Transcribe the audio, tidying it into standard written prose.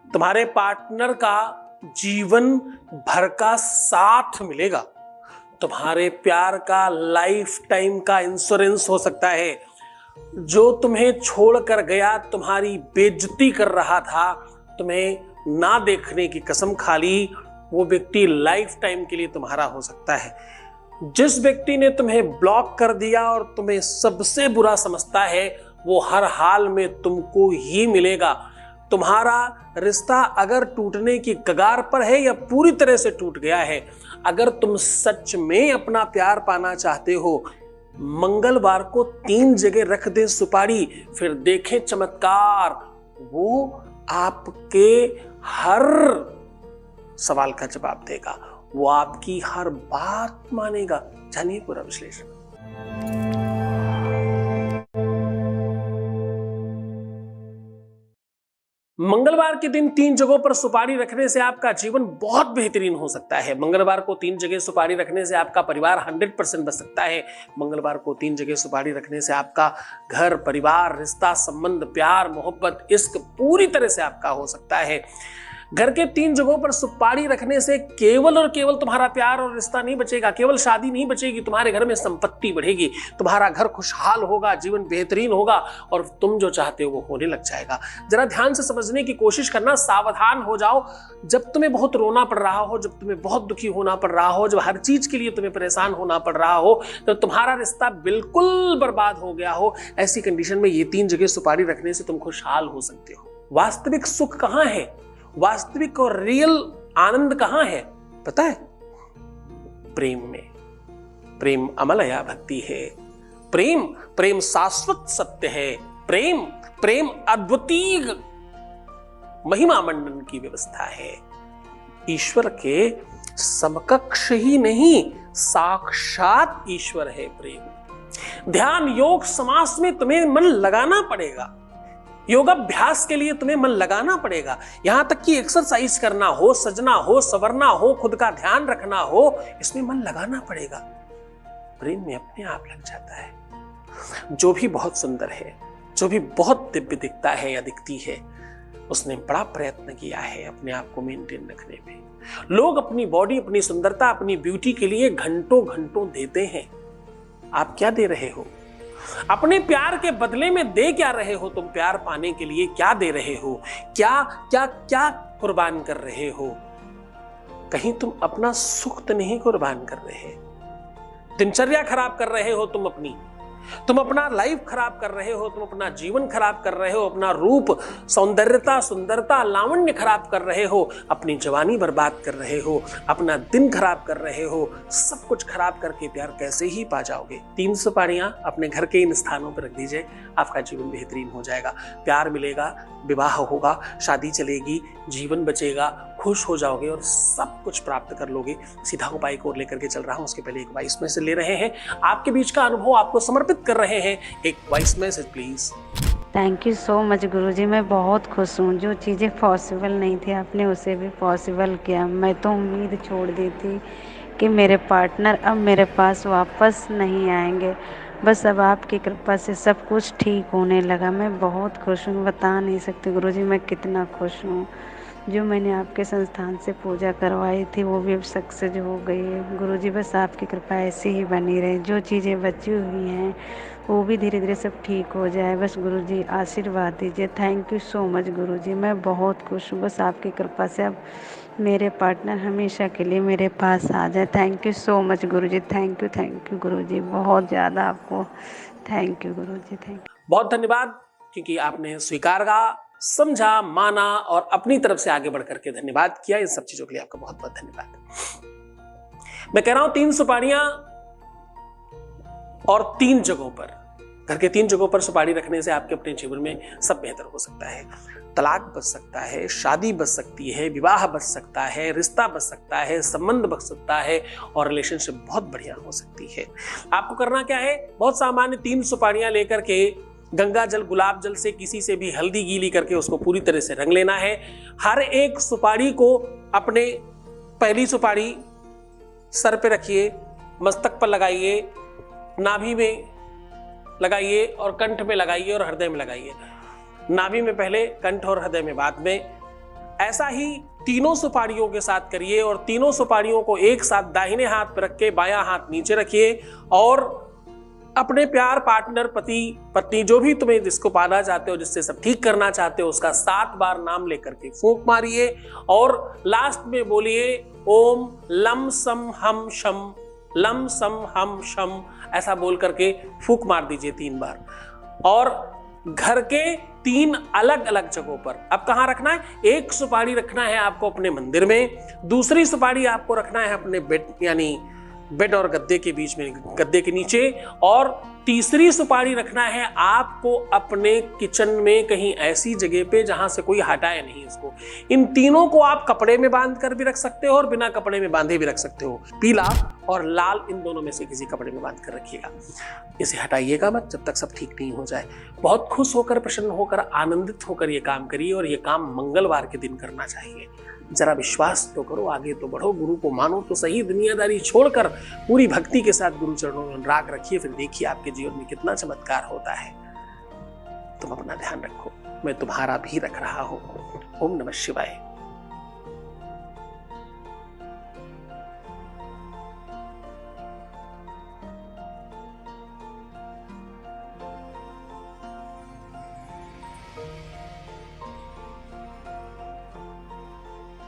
तुम्हारे पार्टनर का जीवन भर का साथ मिलेगा, तुम्हारे प्यार का लाइफ टाइम का इंश्योरेंस हो सकता है। जो तुम्हें छोड़कर गया, तुम्हारी बेइज्जती कर रहा था, तुम्हें ना देखने की कसम खा ली, वो व्यक्ति लाइफ टाइम के लिए तुम्हारा हो सकता है। जिस व्यक्ति ने तुम्हें ब्लॉक कर दिया और तुम्हें सबसे बुरा समझता है, वो हर हाल में तुमको ही मिलेगा। तुम्हारा रिश्ता अगर टूटने की कगार पर है या पूरी तरह से टूट गया है, अगर तुम सच में अपना प्यार पाना चाहते हो, मंगलवार को 3 जगह रख दे सुपारी, फिर देखें चमत्कार। वो आपके हर सवाल का जवाब देगा, वो आपकी हर बात मानेगा। जानिए पूरा विश्लेषण। मंगलवार के दिन 3 जगहों पर सुपारी रखने से आपका जीवन बहुत बेहतरीन हो सकता है। मंगलवार को 3 जगह सुपारी रखने से आपका परिवार 100% बच सकता है। मंगलवार को 3 जगह सुपारी रखने से आपका घर, परिवार, रिश्ता, संबंध, प्यार, मोहब्बत, इश्क पूरी तरह से आपका हो सकता है। घर के 3 जगहों पर सुपारी रखने से केवल और केवल तुम्हारा प्यार और रिश्ता नहीं बचेगा, केवल शादी नहीं बचेगी, तुम्हारे घर में संपत्ति बढ़ेगी, तुम्हारा घर खुशहाल होगा, जीवन बेहतरीन होगा और तुम जो चाहते हो वो होने लग जाएगा। जरा ध्यान से समझने की कोशिश करना, सावधान हो जाओ। जब तुम्हें बहुत रोना पड़ रहा हो, जब तुम्हें बहुत दुखी होना पड़ रहा हो, जब हर चीज के लिए तुम्हें परेशान होना पड़ रहा हो, तो तुम्हारा रिश्ता बिल्कुल बर्बाद हो गया हो, ऐसी कंडीशन में ये 3 जगह सुपारी रखने से तुम खुशहाल हो सकते हो। वास्तविक सुख कहां है, वास्तविक और रियल आनंद कहां है पता है? प्रेम में। प्रेम अमलया भक्ति है, प्रेम शाश्वत सत्य है, प्रेम अद्वितीय महिमा मंडन की व्यवस्था है। ईश्वर के समकक्ष ही नहीं, साक्षात ईश्वर है प्रेम। ध्यान, योग, समास में तुम्हें मन लगाना पड़ेगा। योगाभ्यास के लिए तुम्हें मन लगाना पड़ेगा। यहां तक कि एक्सरसाइज करना हो, सजना हो, संवरना हो, खुद का ध्यान रखना हो, इसमें मन लगाना पड़ेगा। प्रेम में अपने आप लग जाता है। जो भी बहुत सुंदर है, जो भी बहुत दिव्य दिखता है या दिखती है, उसने बड़ा प्रयत्न किया है अपने आप को मेंटेन रखने में। लोग अपनी बॉडी, अपनी सुंदरता, अपनी ब्यूटी के लिए घंटों घंटों देते हैं। आप क्या दे रहे हो? अपने प्यार के बदले में दे क्या रहे हो? तुम प्यार पाने के लिए क्या दे रहे हो? क्या क्या क्या कुर्बान कर रहे हो? कहीं तुम अपना सुख तो नहीं कुर्बान कर रहे? दिनचर्या खराब कर रहे हो तुम अपनी, तुम अपना लाइफ खराब कर रहे हो, तुम अपना जीवन खराब कर रहे हो, अपना रूप, सौंदर्यता, सुंदरता, लावण्य खराब कर रहे हो, अपनी जवानी बर्बाद कर रहे हो, अपना दिन खराब कर रहे हो। सब कुछ खराब करके प्यार कैसे ही पा जाओगे? 3 सुपारियां अपने घर के इन स्थानों पर रख दीजिए, आपका जीवन बेहतरीन हो जाएगा। प्यार मिलेगा, विवाह होगा, शादी चलेगी, जीवन बचेगा, खुश हो जाओगे और सब कुछ प्राप्त कर लोगे। सीधा उपाय को लेकर के चल रहा हूं, उसके पहले एक वॉइस मैसेज ले रहे हैं। आपके बीच का अनुभव आपको समर्पित कर रहे हैं। एक voice message please. Thank you so much guruji, मैं बहुत खुश हूँ। जो चीज़ें पॉसिबल नहीं थी आपने उसे भी पॉसिबल किया। मैं तो उम्मीद छोड़ दी थी कि मेरे पार्टनर अब मेरे पास वापस नहीं आएंगे, बस अब आपकी कृपा से सब कुछ ठीक होने लगा। मैं बहुत खुश हूँ, बता नहीं सकती गुरुजी मैं कितना खुश हूँ। जो मैंने आपके संस्थान से पूजा करवाई थी वो भी अब सक्सेस हो गई है। गुरुजी बस आपकी कृपा ऐसी ही बनी रहे। जो चीज़ें बची हुई हैं वो भी धीरे धीरे सब ठीक हो जाए, बस गुरुजी आशीर्वाद दीजिए। Thank you so much guruji, मैं बहुत खुश हूँ। बस आपकी कृपा से अब मेरे पार्टनर हमेशा के लिए मेरे पास आ जाए। Thank you so much guruji, thank you guruji, बहुत ज़्यादा आपको thank you guruji, thank you. बहुत धन्यवाद, क्योंकि आपने स्वीकार का, समझा, माना और अपनी तरफ से आगे बढ़ करके धन्यवाद किया। इन सब चीजों के लिए आपका बहुत बहुत धन्यवाद। मैं कह रहा हूं 3 सुपारियां और 3 जगहों पर, घर के 3 जगहों पर सुपारी रखने से आपके अपने जीवन में सब बेहतर हो सकता है। तलाक बच सकता है, शादी बच सकती है, विवाह बच सकता है, रिश्ता बच सकता है, संबंध बच सकता है और रिलेशनशिप बहुत बढ़िया हो सकती है। आपको करना क्या है? बहुत सामान्य 3 सुपारियां लेकर के गंगा जल, गुलाब जल से किसी से भी हल्दी गीली करके उसको पूरी तरह से रंग लेना है। हर एक सुपारी को अपने, पहली सुपारी सर पे रखिए, मस्तक पर लगाइए, नाभि में लगाइए और कंठ में लगाइए और हृदय में लगाइए। नाभि में पहले, कंठ और हृदय में बाद में। ऐसा ही तीनों सुपारियों के साथ करिए और तीनों सुपारियों को एक साथ दाहिने हाथ पर रख के बायां हाथ नीचे रखिए और अपने प्यार, पार्टनर, पति, पत्नी, जो भी तुम्हें जिसको पाना चाहते हो, जिससे सब ठीक करना चाहते हो, उसका 7 बार नाम लेकर के फूंक मारिए और लास्ट में बोलिए ओम लम सम हम शम, लम सम हम शम, ऐसा बोल करके फूंक मार दीजिए 3 बार। और घर के 3 अलग अलग जगहों पर, अब कहां रखना है, एक सुपारी रखना है आपको अपने मंदिर में, दूसरी सुपारी आपको रखना है अपने बेड यानी बेड और गद्दे के बीच में, गद्दे के नीचे, और तीसरी सुपारी रखना है आपको अपने किचन में कहीं ऐसी जगह पे जहां से कोई हटाए नहीं इसको। इन तीनों को आप कपड़े में बांध कर भी रख सकते हो और बिना कपड़े में बांधे भी रख सकते हो। पीला और लाल इन दोनों में से किसी कपड़े में बांध कर रखिएगा। इसे हटाइएगा मत जब तक सब ठीक नहीं हो जाए। बहुत खुश होकर, प्रसन्न होकर, आनंदित होकर ये काम करिए और ये काम मंगलवार के दिन करना चाहिए। जरा विश्वास तो करो, आगे तो बढ़ो, गुरु को मानो तो सही, दुनियादारी छोड़कर पूरी भक्ति के साथ गुरु चरणों में अनुराग रखिए, फिर देखिए आपके जीवन में कितना चमत्कार होता है। तुम अपना ध्यान रखो, मैं तुम्हारा भी रख रहा हूं। ओम नमः शिवाय।